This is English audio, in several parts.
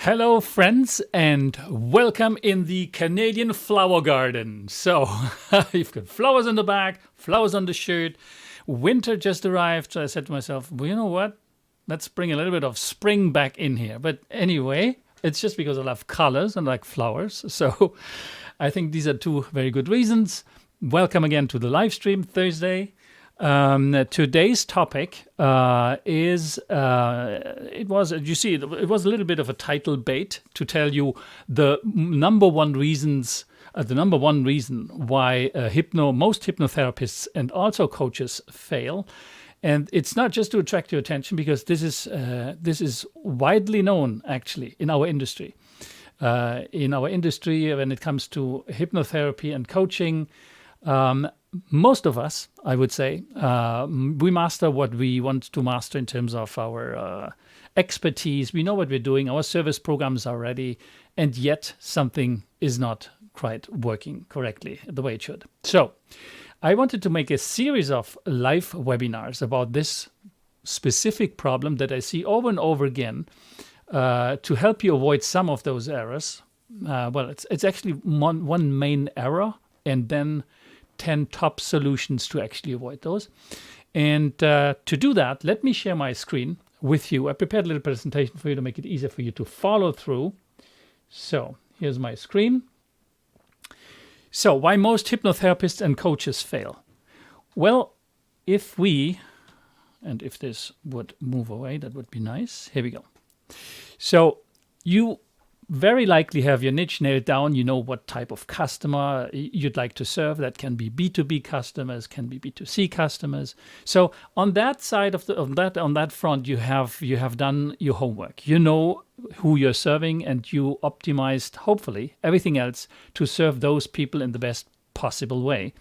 Hello, friends, and welcome in the Canadian flower garden. So, you've got flowers on the back, flowers on the shirt. Winter just arrived, so I said to myself, well, you know what? Let's bring a little bit of spring back in here. But anyway, it's just because I love colors and like flowers. So, I think these are two very good reasons. Welcome again to the Livestream Thursday. Today's topic is it was a little bit of a title bait to tell you the number one reason why most hypnotherapists and also coaches fail. And it's not just to attract your attention, because this is widely known actually in our industry. When it comes to hypnotherapy and coaching, most of us, I would say, we master what we want to master in terms of our expertise. We know what we're doing. Our service programs are ready, and yet something is not quite working correctly the way it should. So I wanted to make a series of live webinars about this specific problem that I see over and over again to help you avoid some of those errors. It's actually one main error, and then 10 top solutions to actually avoid those. And to do that, let me share my screen with you. I prepared a little presentation for you to make it easier for you to follow through. So here's my screen. So why most hypnotherapists and coaches fail? Well, if this would move away, that would be nice. Here we go. So you very likely have your niche nailed down. You know what type of customer you'd like to serve. That can be B2B customers, can be B2C customers. So on that side on that front, you have done your homework. You know who you're serving, and you optimized, hopefully, everything else to serve those people in the best possible way.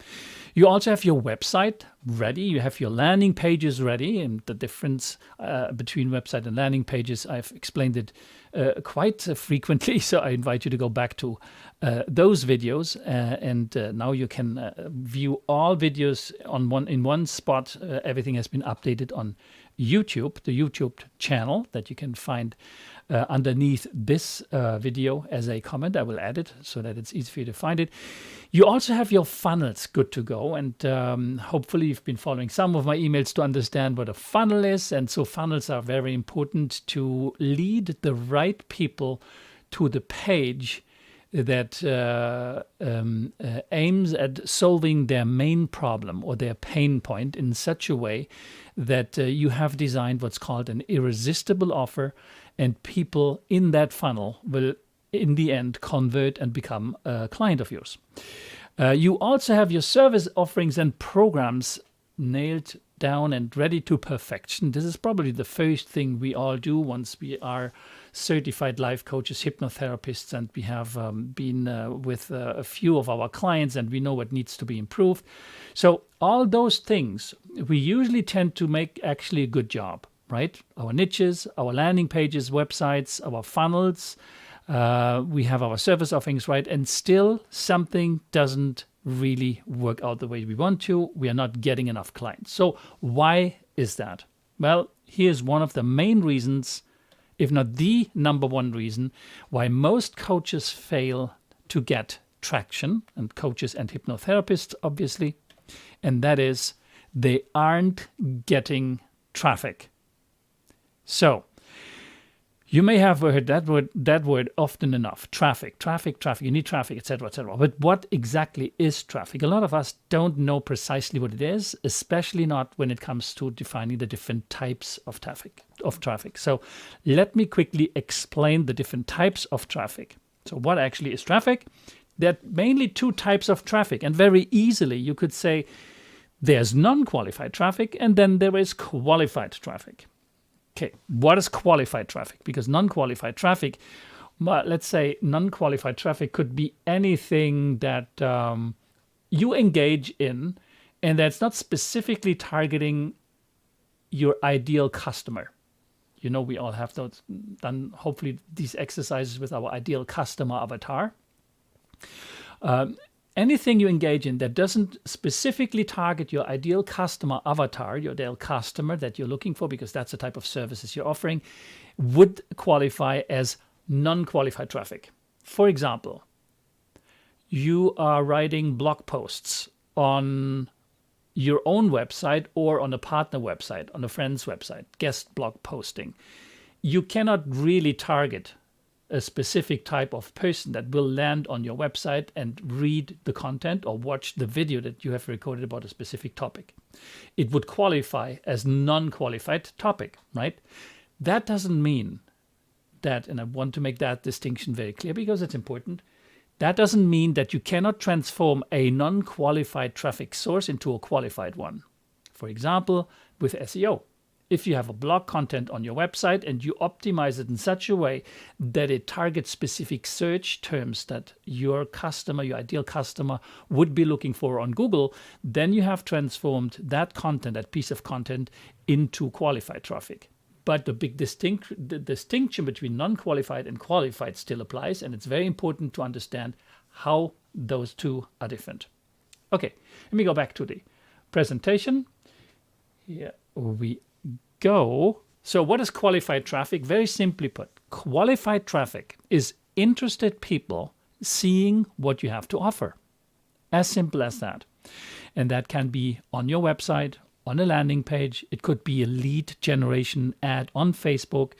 You also have your website ready. You have your landing pages ready, and the difference between website and landing pages, I've explained it quite frequently. So I invite you to go back to those videos, and now you can view all videos in one spot. Everything has been updated on YouTube, the YouTube channel that you can find underneath this video as a comment. I will add it so that it's easy for you to find it. You also have your funnels good to go, and hopefully you've been following some of my emails to understand what a funnel is. And so funnels are very important to lead the right people to the page that aims at solving their main problem or their pain point in such a way that you have designed what's called an irresistible offer, and people in that funnel will in the end convert and become a client of yours. You also have your service offerings and programs nailed down and ready to perfection. This is probably the first thing we all do once we are certified life coaches, hypnotherapists, and we have been with a few of our clients, and we know what needs to be improved. So all those things, we usually tend to make actually a good job, right? Our niches, our landing pages, websites, our funnels, we have our service offerings, right? And still something doesn't really work out the way we want to. We are not getting enough clients. So why is that? Well, here's one of the main reasons, if not the number one reason, why most coaches fail to get traction, and coaches and hypnotherapists, obviously, and that is they aren't getting traffic. So you may have heard that word often enough. Traffic. You need traffic, etc., etc. But what exactly is traffic? A lot of us don't know precisely what it is, especially not when it comes to defining the different types of traffic. So let me quickly explain the different types of traffic. So what actually is traffic? There are mainly two types of traffic, and very easily you could say there's non-qualified traffic, and then there is qualified traffic. Okay, what is qualified traffic? Because non-qualified traffic, let's say non-qualified traffic could be anything that you engage in, and that's not specifically targeting your ideal customer. You know, we all have done hopefully these exercises with our ideal customer avatar. Anything you engage in that doesn't specifically target your ideal customer avatar, your ideal customer that you're looking for, because that's the type of services you're offering, would qualify as non-qualified traffic. For example, you are writing blog posts on your own website or on a partner website, on a friend's website, guest blog posting. You cannot really target a specific type of person that will land on your website and read the content or watch the video that you have recorded about a specific topic. It would qualify as non-qualified topic, right? That doesn't mean that, and I want to make that distinction very clear because it's important, that doesn't mean that you cannot transform a non-qualified traffic source into a qualified one. For example, with SEO. If you have a blog content on your website and you optimize it in such a way that it targets specific search terms that your customer, your ideal customer, would be looking for on Google, then you have transformed that content, that piece of content, into qualified traffic. But the big distinction between non-qualified and qualified still applies, and it's very important to understand how those two are different. Okay, let me go back to the presentation. Here we go. So what is qualified traffic? Very simply put, qualified traffic is interested people seeing what you have to offer. As simple as that. And that can be on your website, on a landing page. It could be a lead generation ad on Facebook.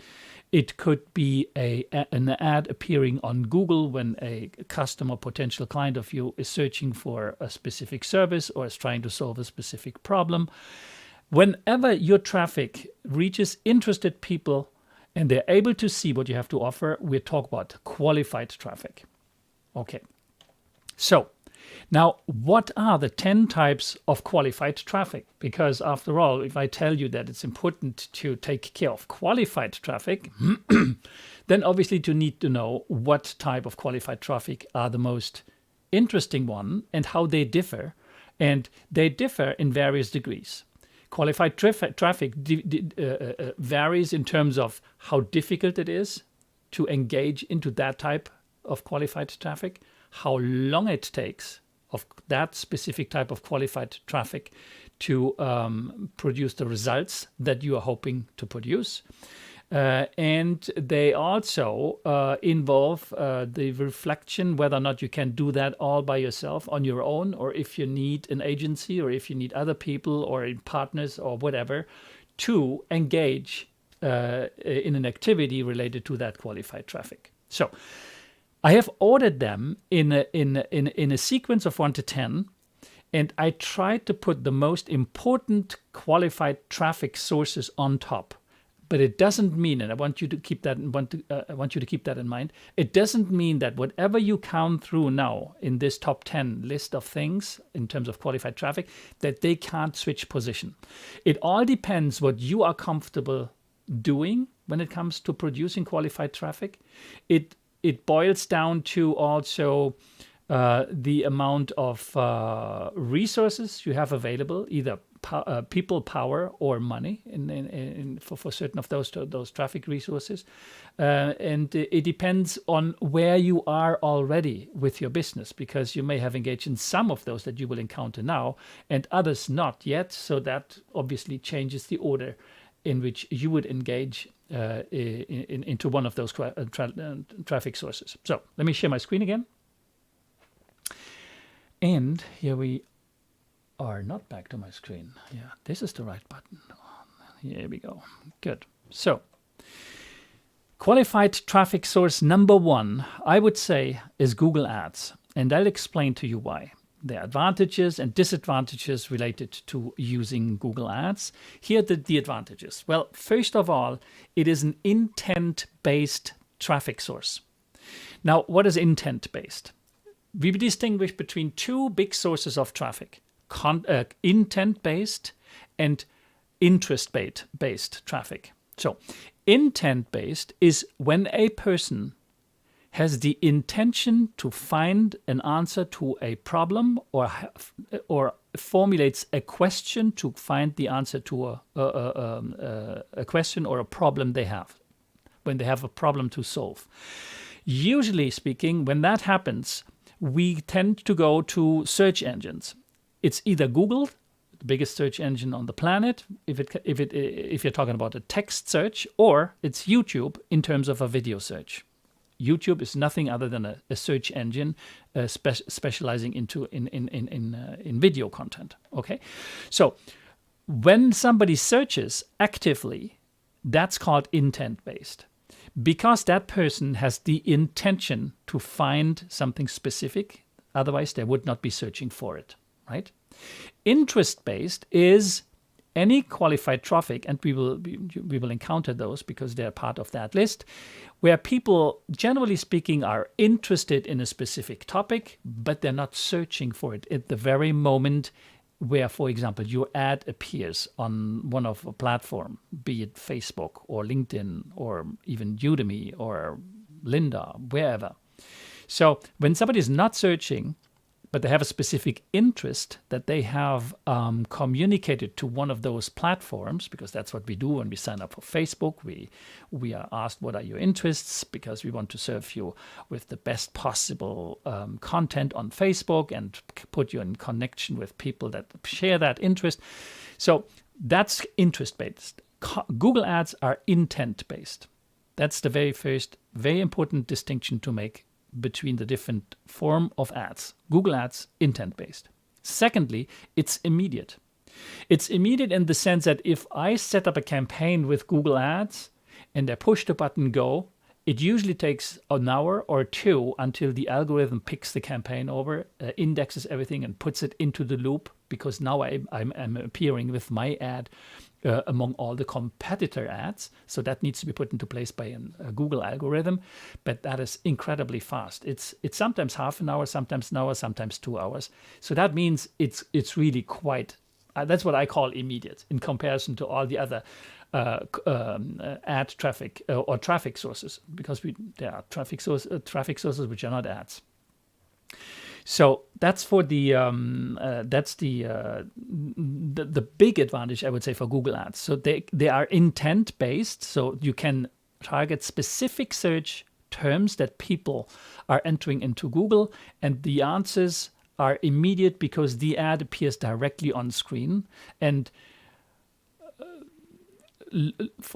It could be an ad appearing on Google when a customer, potential client of you is searching for a specific service or is trying to solve a specific problem. Whenever your traffic reaches interested people and they're able to see what you have to offer, we talk about qualified traffic. Okay. So now, what are the 10 types of qualified traffic? Because after all, if I tell you that it's important to take care of qualified traffic, then obviously you need to know what type of qualified traffic are the most interesting one and how they differ. And they differ in various degrees. Qualified traffic varies in terms of how difficult it is to engage into that type of qualified traffic, how long it takes of that specific type of qualified traffic to produce the results that you are hoping to produce. And they also involve the reflection whether or not you can do that all by yourself on your own, or if you need an agency, or if you need other people or partners or whatever to engage in an activity related to that qualified traffic. So I have ordered them in a sequence of 1 to 10. And I tried to put the most important qualified traffic sources on top. But it doesn't mean, and I want you to keep that in mind. It doesn't mean that whatever you count through now in this top 10 list of things in terms of qualified traffic, that they can't switch position. It all depends what you are comfortable doing when it comes to producing qualified traffic. It boils down to also the amount of resources you have available, either people, power, or money for certain of those traffic resources. And it depends on where you are already with your business, because you may have engaged in some of those that you will encounter now and others not yet. So that obviously changes the order in which you would engage into one of those traffic sources. So let me share my screen again. And here we are, not back to my screen. Yeah, this is the right button. Here we go. Good. So, qualified traffic source number 1, I would say, is Google Ads. And I'll explain to you why. There are advantages and disadvantages related to using Google Ads. Here are the advantages. Well, first of all, it is an intent-based traffic source. Now, what is intent-based? We distinguish between two big sources of traffic, intent-based and interest-based traffic. So intent-based is when a person has the intention to find an answer to a problem or formulates a question to find the answer to a question or a problem they have, when they have a problem to solve. Usually speaking, when that happens, we tend to go to search engines. It's either Google, the biggest search engine on the planet, if you're talking about a text search, or it's YouTube in terms of a video search. YouTube is nothing other than a search engine specializing in video content. Okay, so when somebody searches actively, that's called intent-based, because that person has the intention to find something specific. Otherwise, they would not be searching for it, right? Interest-based is any qualified traffic, and we will encounter those because they're part of that list, where people, generally speaking, are interested in a specific topic, but they're not searching for it at the very moment where, for example, your ad appears on one of a platform, be it Facebook or LinkedIn or even Udemy or Lynda, wherever. So when somebody is not searching, but they have a specific interest that they have communicated to one of those platforms, because that's what we do when we sign up for Facebook. We are asked, what are your interests? Because we want to serve you with the best possible content on Facebook and put you in connection with people that share that interest. So that's interest-based. Google Ads are intent-based. That's the very first, very important distinction to make between the different form of ads. Google Ads, intent-based. Secondly, it's immediate. It's immediate in the sense that if I set up a campaign with Google Ads and I push the button go, it usually takes an hour or two until the algorithm picks the campaign over, indexes everything and puts it into the loop, because now I'm appearing with my ad among all the competitor ads. So that needs to be put into place by a Google algorithm, but that is incredibly fast. It's sometimes half an hour, sometimes an hour, sometimes 2 hours. So that means it's really quite, that's what I call immediate in comparison to all the other ad traffic or traffic sources, because there are traffic sources which are not ads. So that's for the big advantage, I would say, for Google Ads. So they are intent based, so you can target specific search terms that people are entering into Google, and the answers are immediate because the ad appears directly on screen. And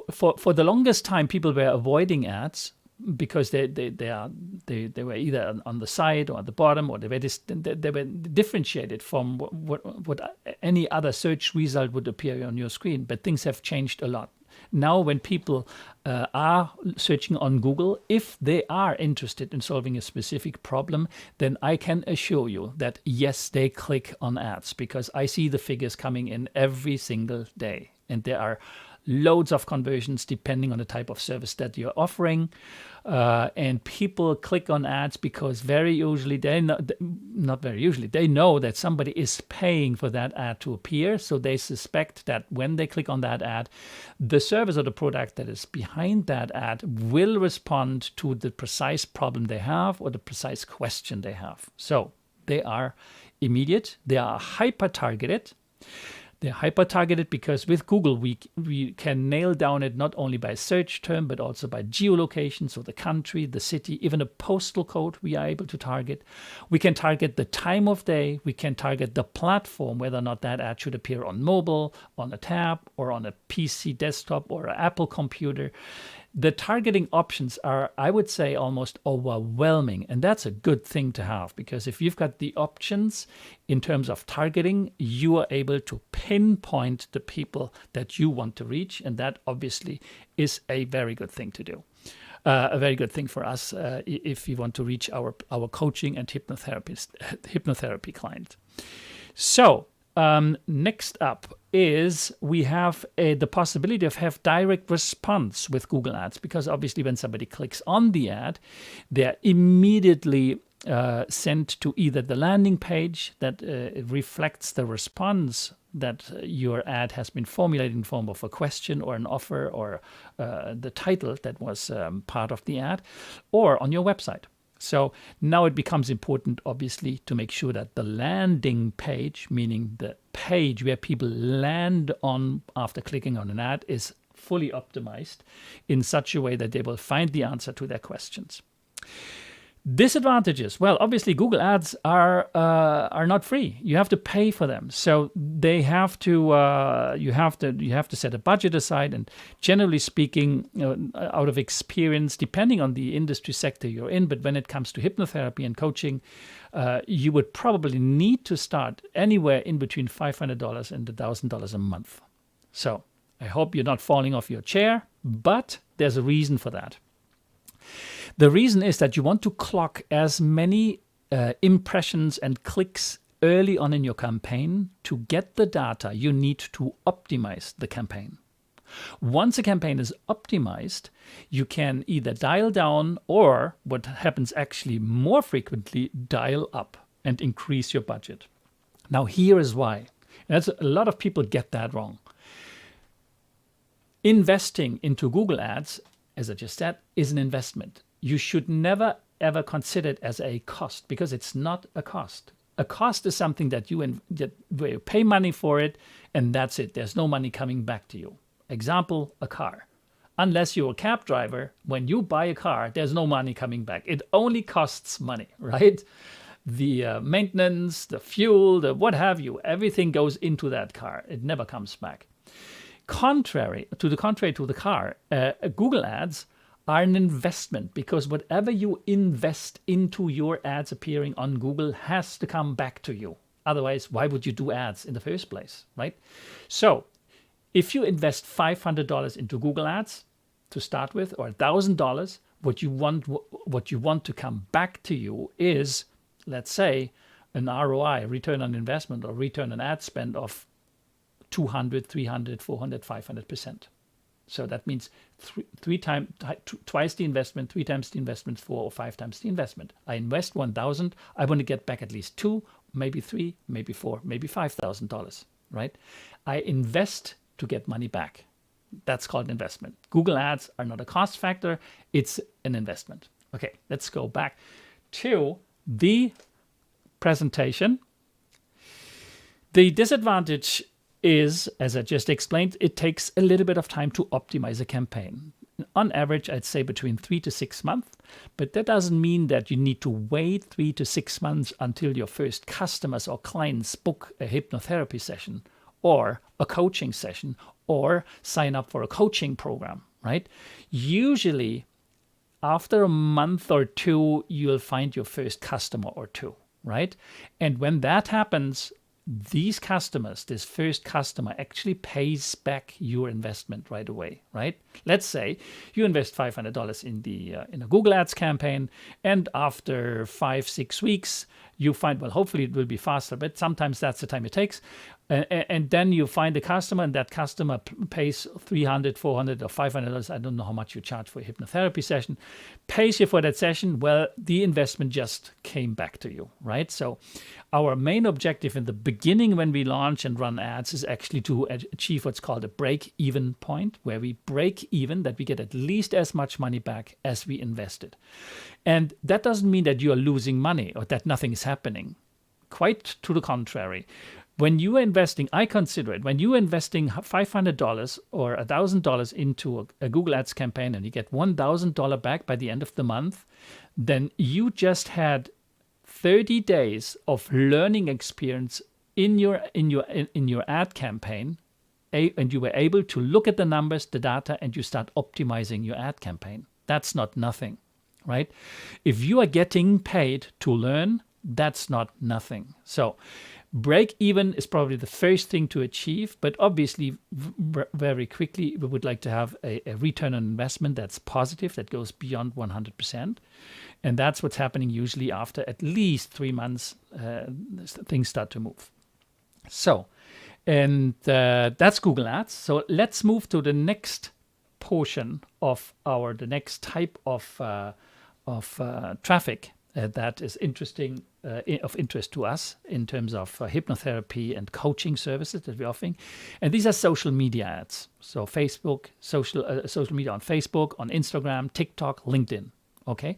for the longest time, people were avoiding ads because they were either on the side or at the bottom, or they were differentiated from what any other search result would appear on your screen. But things have changed a lot. Now when people are searching on Google, if they are interested in solving a specific problem, then I can assure you that yes, they click on ads, because I see the figures coming in every single day. And there are loads of conversions depending on the type of service that you're offering. And people click on ads because very usually they know that somebody is paying for that ad to appear. So they suspect that when they click on that ad, the service or the product that is behind that ad will respond to the precise problem they have or the precise question they have. So they are immediate. They are hyper-targeted. They're hyper-targeted because with Google, we can nail down it not only by search term, but also by geolocation, so the country, the city, even a postal code we are able to target. We can target the time of day. We can target the platform, whether or not that ad should appear on mobile, on a tab, or on a PC desktop or an Apple computer. The targeting options are, I would say, almost overwhelming. And that's a good thing to have, because if you've got the options in terms of targeting, you are able to pinpoint the people that you want to reach. And that obviously is a very good thing to do. A very good thing for us if we want to reach our coaching and hypnotherapy client. So next up is we have the possibility of have direct response with Google Ads, because obviously when somebody clicks on the ad, they're immediately sent to either the landing page that reflects the response that your ad has been formulated in form of a question or an offer or the title that was part of the ad, or on your website. So now it becomes important, obviously, to make sure that the landing page, meaning the page where people land on after clicking on an ad, is fully optimized in such a way that they will find the answer to their questions. Disadvantages. Well, obviously, Google Ads are not free. You have to pay for them, so they have to you have to set a budget aside. And generally speaking, out of experience, depending on the industry sector you're in, but when it comes to hypnotherapy and coaching, you would probably need to start anywhere in between $500 and $1,000 a month. So I hope you're not falling off your chair, but there's a reason for that. The reason is that you want to clock as many impressions and clicks early on in your campaign to get the data you need to optimize the campaign. Once a campaign is optimized, you can either dial down or, what happens actually more frequently, dial up and increase your budget. Now, here is why. A lot of people get that wrong. Investing into Google Ads, as I just said, is an investment. You should never, ever consider it as a cost, because it's not a cost. A cost is something that where you pay money for it, and that's it. There's no money coming back to you. Example, a car. Unless you're a cab driver, when you buy a car, there's no money coming back. It only costs money, right? The maintenance, the fuel, the what have you, everything goes into that car. It never comes back. Contrary to the car, Google Ads are an investment, because whatever you invest into your ads appearing on Google has to come back to you. Otherwise, why would you do ads in the first place, right? So if you invest $500 into Google Ads to start with, or $1,000, what you want to come back to you is, let's say, an ROI, return on investment, or return on ad spend of 200, 300, 400, 500%. So that means twice the investment, 3 times the investment, 4 or 5 times the investment. I invest 1,000, I want to get back at least 2, maybe 3, maybe 4, maybe $5,000, right? I invest to get money back. That's called investment. Google Ads are not a cost factor, it's an investment. Okay, let's go back to the presentation. The disadvantage is, as I just explained, it takes a little bit of time to optimize a campaign. On average, I'd say between 3 to 6 months, but that doesn't mean that you need to wait 3 to 6 months until your first customers or clients book a hypnotherapy session or a coaching session or sign up for a coaching program, right? Usually, after a month or two, you'll find your first customer or two, right? And when that happens, this first customer actually pays back your investment right away, right? Let's say you invest $500 in a Google Ads campaign, and after 5-6 weeks, you find, well, hopefully it will be faster, but sometimes that's the time it takes. And then you find a customer, and that customer pays $300, $400, or $500. I don't know how much you charge for a hypnotherapy session. Pays you for that session. Well, the investment just came back to you, right? So our main objective in the beginning when we launch and run ads is actually to achieve what's called a break-even point, where we break even, that we get at least as much money back as we invested. And that doesn't mean that you are losing money or that nothing is happening. Quite to the contrary. When you are investing, I consider it, when you are investing $500 or $1,000 into a Google Ads campaign and you get $1,000 back by the end of the month, then you just had 30 days of learning experience in your ad campaign, and you were able to look at the numbers, the data, and you start optimizing your ad campaign. That's not nothing, right? If you are getting paid to learn, that's not nothing. So break even is probably the first thing to achieve, but obviously very quickly we would like to have a return on investment that's positive, that goes beyond 100%. And that's what's happening usually after at least 3 months, things start to move. So, and that's Google Ads. So let's move to the next portion of the next type of traffic that is of interest to us in terms of hypnotherapy and coaching services that we're offering. And these are social media ads. So Facebook, social media on Facebook, on Instagram, TikTok, LinkedIn. Okay.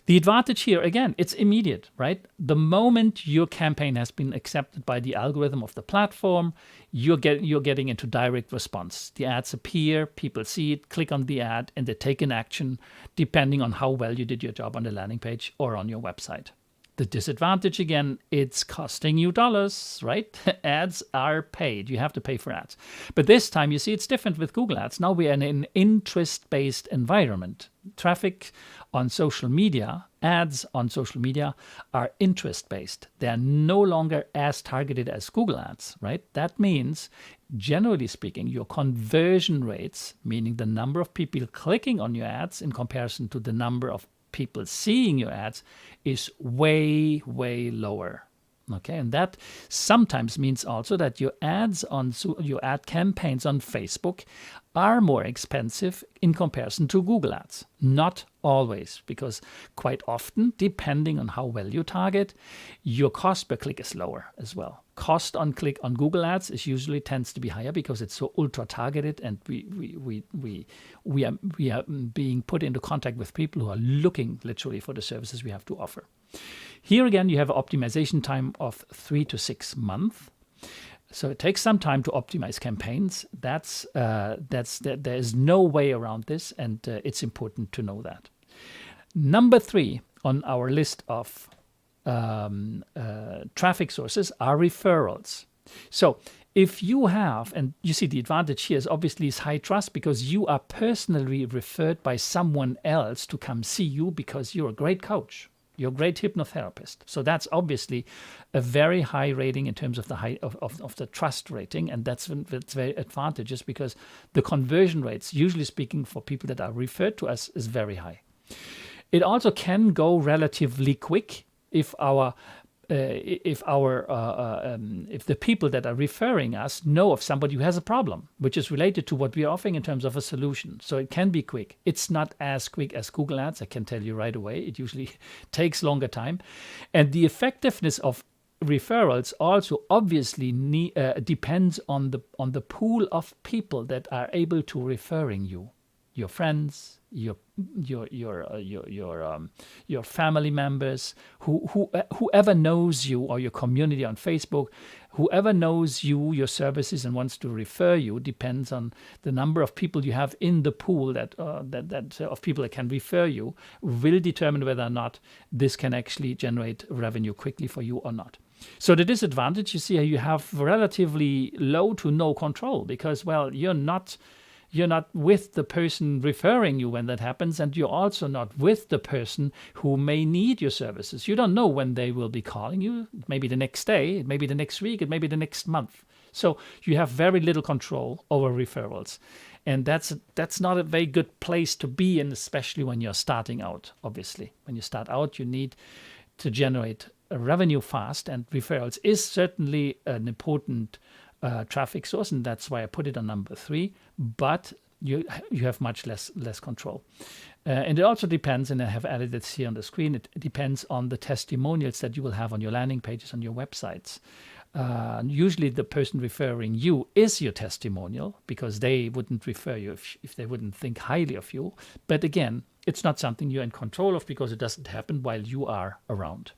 The advantage here, again, it's immediate, right? The moment your campaign has been accepted by the algorithm of the platform, you're getting into direct response. The ads appear, people see it, click on the ad, and they take an action depending on how well you did your job on the landing page or on your website. The disadvantage, again, it's costing you dollars, right? Ads are paid. You have to pay for ads. But this time, you see, it's different with Google Ads. Now we are in an interest-based environment. Traffic on social media, ads on social media are interest-based. They are no longer as targeted as Google Ads, right? That means, generally speaking, your conversion rates, meaning the number of people clicking on your ads in comparison to the number of people seeing your ads, is way, way lower. Okay, and that sometimes means also that your ads on your ad campaigns on Facebook are more expensive in comparison to Google Ads. Not always, because quite often, depending on how well you target, your cost per click is lower as well. Cost on click on Google Ads usually tends to be higher because it's so ultra targeted, and we are being put into contact with people who are looking literally for the services we have to offer. Here again, you have an optimization time of 3 to 6 months. So it takes some time to optimize campaigns. There is no way around this, and it's important to know that. Number 3 on our list of traffic sources are referrals. So if you have, and you see the advantage here is obviously is high trust, because you are personally referred by someone else to come see you because you're a great coach. You're a great hypnotherapist. So that's obviously a very high rating in terms of the trust rating, and that's very advantageous because the conversion rates, usually speaking, for people that are referred to us is very high. It also can go relatively quick if the people that are referring us know of somebody who has a problem, which is related to what we are offering in terms of a solution. So it can be quick. It's not as quick as Google Ads, I can tell you right away. It usually takes longer time. And the effectiveness of referrals also obviously depends on the pool of people that are able to referring you. Your friends, your family members, whoever knows you, or your community on Facebook, whoever knows you, your services, and wants to refer you, depends on the number of people you have in the pool that of people that can refer you, will determine whether or not this can actually generate revenue quickly for you or not. So the disadvantage, you see, you have relatively low to no control because, well, you're not with the person referring you when that happens, and you're also not with the person who may need your services. You don't know when they will be calling you. Maybe the next day, it may be the next week, it may be the next month. So you have very little control over referrals. And that's not a very good place to be in, especially when you're starting out, obviously. When you start out, you need to generate a revenue fast, and referrals is certainly an important traffic source, and that's why I put it on number 3. But you have much less control, and it also depends. And I have added this here on the screen. It depends on the testimonials that you will have on your landing pages on your websites. Usually, the person referring you is your testimonial because they wouldn't refer you if they wouldn't think highly of you. But again, it's not something you're in control of because it doesn't happen while you are around.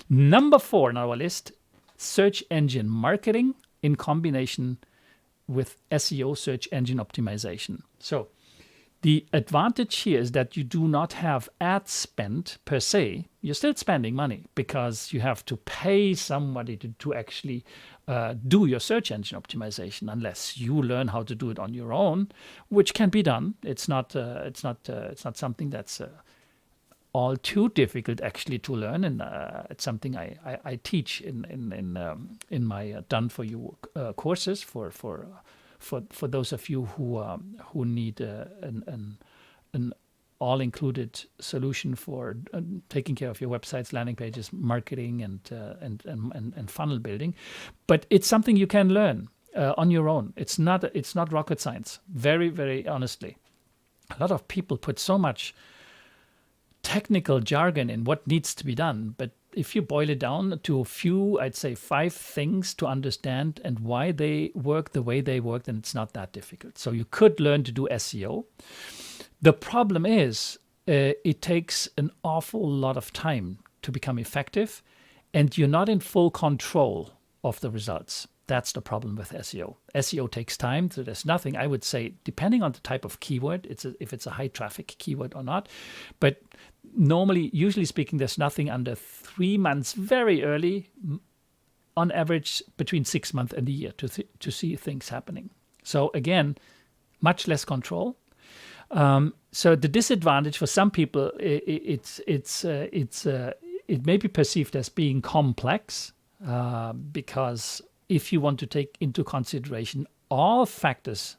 Number 4 on our list: search engine marketing in combination with SEO, search engine optimization. So the advantage here is that you do not have ad spend per se. You're still spending money because you have to pay somebody to actually do your search engine optimization, unless you learn how to do it on your own, which can be done. It's not something that's all too difficult actually to learn, and it's something I teach in my Done For You courses for those of you who need an all-included solution for taking care of your websites, landing pages, marketing, and funnel building. But it's something you can learn on your own. It's not rocket science. Very, very honestly, a lot of people put so much technical jargon in what needs to be done, but if you boil it down to a few, I'd say 5 things to understand and why they work the way they work, then it's not that difficult. So you could learn to do SEO. The problem is it takes an awful lot of time to become effective, and you're not in full control of the results. That's the problem with SEO. SEO takes time, so there's nothing, I would say, depending on the type of keyword, if it's a high traffic keyword or not. But normally, usually speaking, there's nothing under 3 months very early, on average between 6 months and a year to see things happening. So again, much less control. So the disadvantage for some people, it may be perceived as being complex, because if you want to take into consideration all factors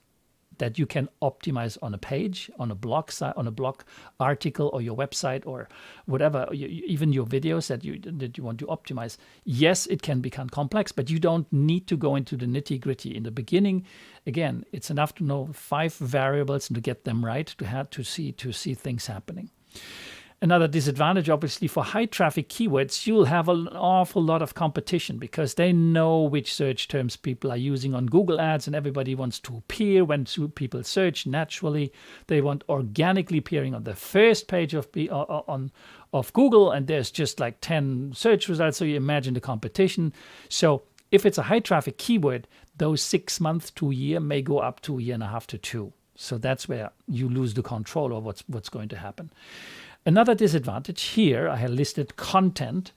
that you can optimize on a page, on a blog site, on a blog article, or your website, or whatever, even your videos that you want to optimize. Yes, it can become complex, but you don't need to go into the nitty-gritty. In the beginning, again, it's enough to know 5 variables and to get them right to see things happening. Another disadvantage, obviously, for high traffic keywords, you'll have an awful lot of competition because they know which search terms people are using on Google Ads, and everybody wants to appear when people search naturally. They want organically appearing on the first page of Google, and there's just like 10 search results. So you imagine the competition. So if it's a high traffic keyword, those 6 months to a year may go up to a year and a half to 2. So that's where you lose the control of what's going to happen. Another disadvantage here, I have listed content.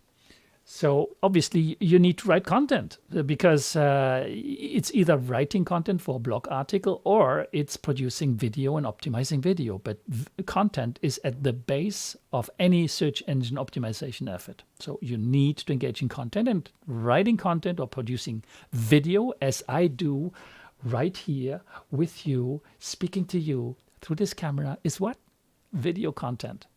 So obviously you need to write content because it's either writing content for a blog article or it's producing video and optimizing video. But content is at the base of any search engine optimization effort. So you need to engage in content, and writing content or producing video, as I do right here with you, speaking to you through this camera, is what? Video content,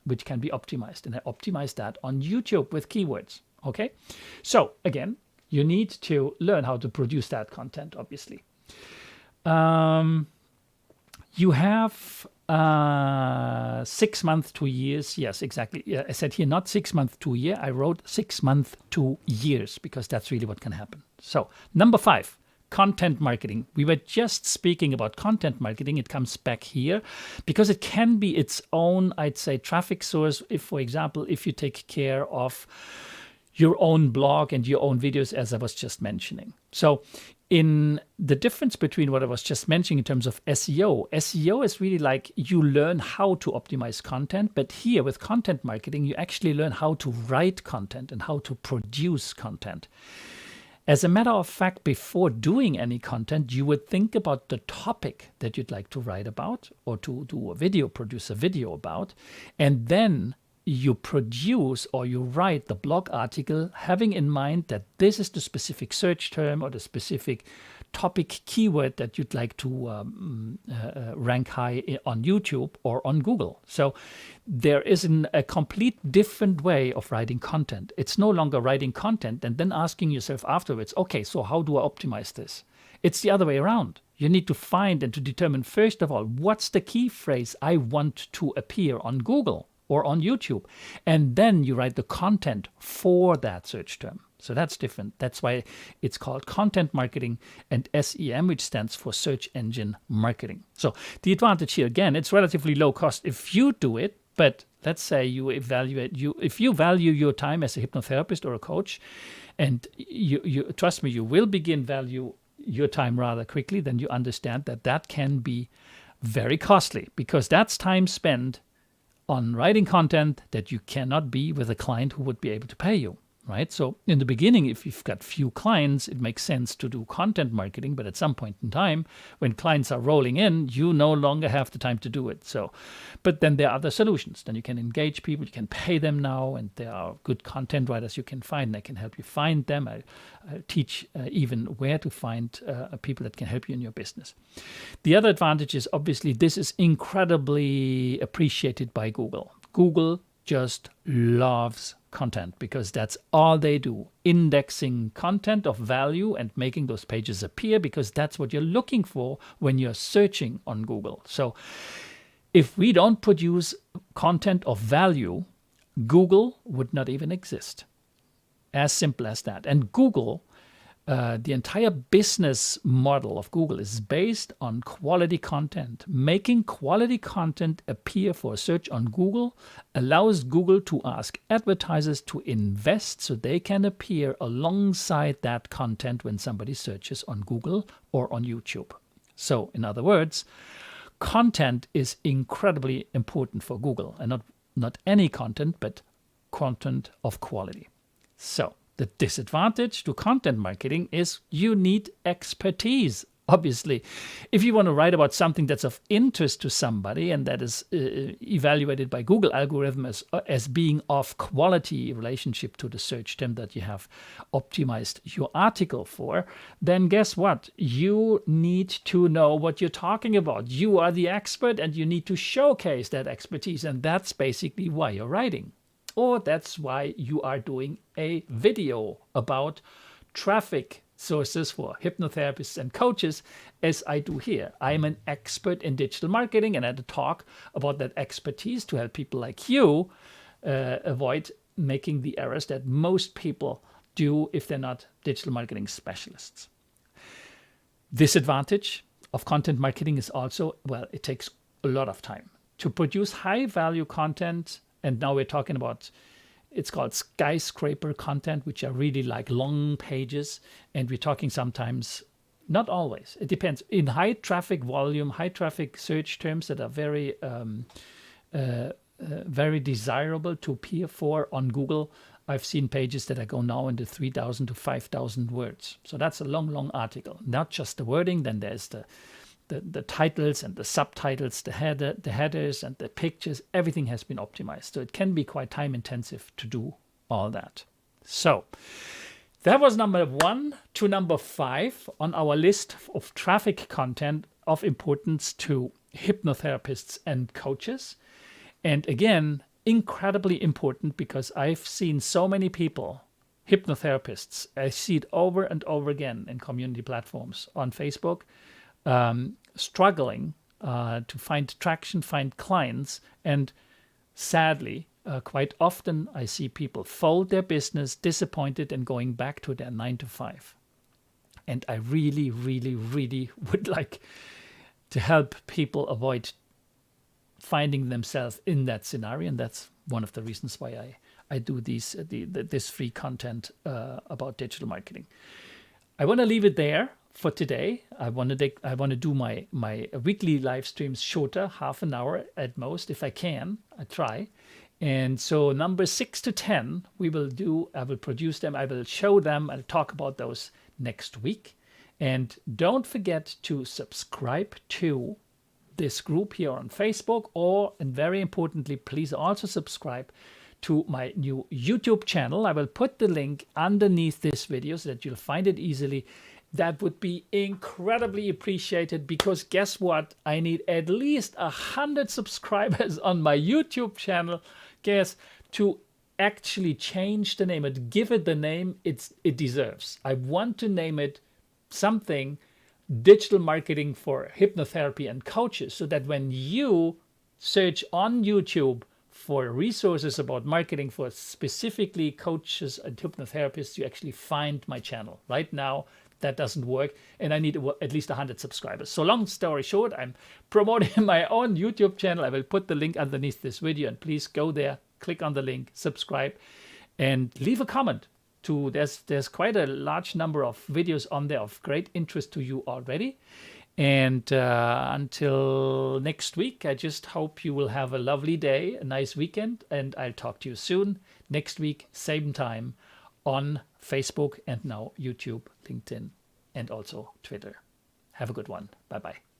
which can be optimized. And I optimize that on YouTube with keywords. Okay. So again, you need to learn how to produce that content, obviously. You have 6 months to years. Yes, exactly. Yeah, I said here, not 6 months to a year. I wrote 6 months to years because that's really what can happen. So number 5. Content marketing. We were just speaking about content marketing. It comes back here because it can be its own, I'd say, traffic source. If, for example, if you take care of your own blog and your own videos, as I was just mentioning. So in the difference between what I was just mentioning in terms of SEO is really like you learn how to optimize content. But here with content marketing, you actually learn how to write content and how to produce content. As a matter of fact, before doing any content, you would think about the topic that you'd like to write about or to do a video, produce a video about, and then you produce or you write the blog article having in mind that this is the specific search term or the specific topic keyword that you'd like to rank high on YouTube or on Google. So there is a complete different way of writing content. It's no longer writing content and then asking yourself afterwards, okay, so how do I optimize this? It's the other way around. You need to find and to determine, first of all, what's the key phrase I want to appear on Google or on YouTube. And then you write the content for that search term. So that's different. That's why it's called content marketing and SEM, which stands for search engine marketing. So the advantage here, again, it's relatively low cost if you do it, but let's say if you value your time as a hypnotherapist or a coach, and you trust me, you will begin value your time rather quickly, then you understand that can be very costly because that's time spent on writing content that you cannot be with a client who would be able to pay you. Right? So in the beginning, if you've got few clients, it makes sense to do content marketing. But at some point in time, when clients are rolling in, you no longer have the time to do it. So, but then there are other solutions. Then you can engage people, you can pay them now, and there are good content writers you can find. And I can help you find them. I teach even where to find people that can help you in your business. The other advantage is obviously this is incredibly appreciated by Google. Google just loves content because that's all they do, indexing content of value and making those pages appear because that's what you're looking for when you're searching on Google. So if we don't produce content of value, Google would not even exist. As simple as that. And Google the entire business model of Google is based on quality content. Making quality content appear for a search on Google allows Google to ask advertisers to invest so they can appear alongside that content when somebody searches on Google or on YouTube. So, in other words, content is incredibly important for Google, and not any content, but content of quality. So, the disadvantage to content marketing is you need expertise, obviously. If you want to write about something that's of interest to somebody and that is evaluated by Google algorithm as being of quality in relationship to the search term that you have optimized your article for, then guess what? You need to know what you're talking about. You are the expert and you need to showcase that expertise. And that's basically why you're writing. Or that's why you are doing a video about traffic sources for hypnotherapists and coaches, as I do here. I'm an expert in digital marketing, and I had to talk about that expertise to help people like you avoid making the errors that most people do if they're not digital marketing specialists. Disadvantage of content marketing is also, well, it takes a lot of time. To produce high value content, and now we're talking about, it's called skyscraper content, which are really like long pages. And we're talking sometimes, not always, it depends. In high traffic volume, high traffic search terms that are very, very desirable to appear for on Google, I've seen pages that go now into 3,000 to 5,000 words. So that's a long, long article. Not just the wording, then there's the titles and the subtitles, the headers and the pictures, everything has been optimized. So it can be quite time intensive to do all that. So that was number 1 to number 5 on our list of traffic content of importance to hypnotherapists and coaches. And again, incredibly important because I've seen so many people, hypnotherapists, I see it over and over again in community platforms on Facebook, struggling to find traction, find clients. And sadly, quite often I see people fold their business, disappointed and going back to their 9 to 5. And I really, really, really would like to help people avoid finding themselves in that scenario. And that's one of the reasons why I do this free content about digital marketing. I want to leave it there for today. I want to do my weekly live streams shorter, half an hour at most, if I can. I try. And so number 6 to 10, I will produce them, I will show them, I'll talk about those next week. And don't forget to subscribe to this group here on Facebook, and very importantly, please also subscribe to my new YouTube channel. I will put the link underneath this video so that you'll find it easily. That would be incredibly appreciated because guess what? I need at least 100 subscribers on my YouTube channel, guess, to actually change the name and give it the name it deserves. I want to name it something digital marketing for hypnotherapy and coaches, so that when you search on YouTube for resources about marketing for specifically coaches and hypnotherapists, you actually find my channel. Right now, that doesn't work, and I need at least 100 subscribers. So long story short, I'm promoting my own YouTube channel. I will put the link underneath this video, and please go there, click on the link, subscribe, and leave a comment. There's quite a large number of videos on there of great interest to you already. And until next week, I just hope you will have a lovely day, a nice weekend, and I'll talk to you soon. Next week, same time, on Facebook and now YouTube, LinkedIn, and also Twitter. Have a good one. Bye-bye.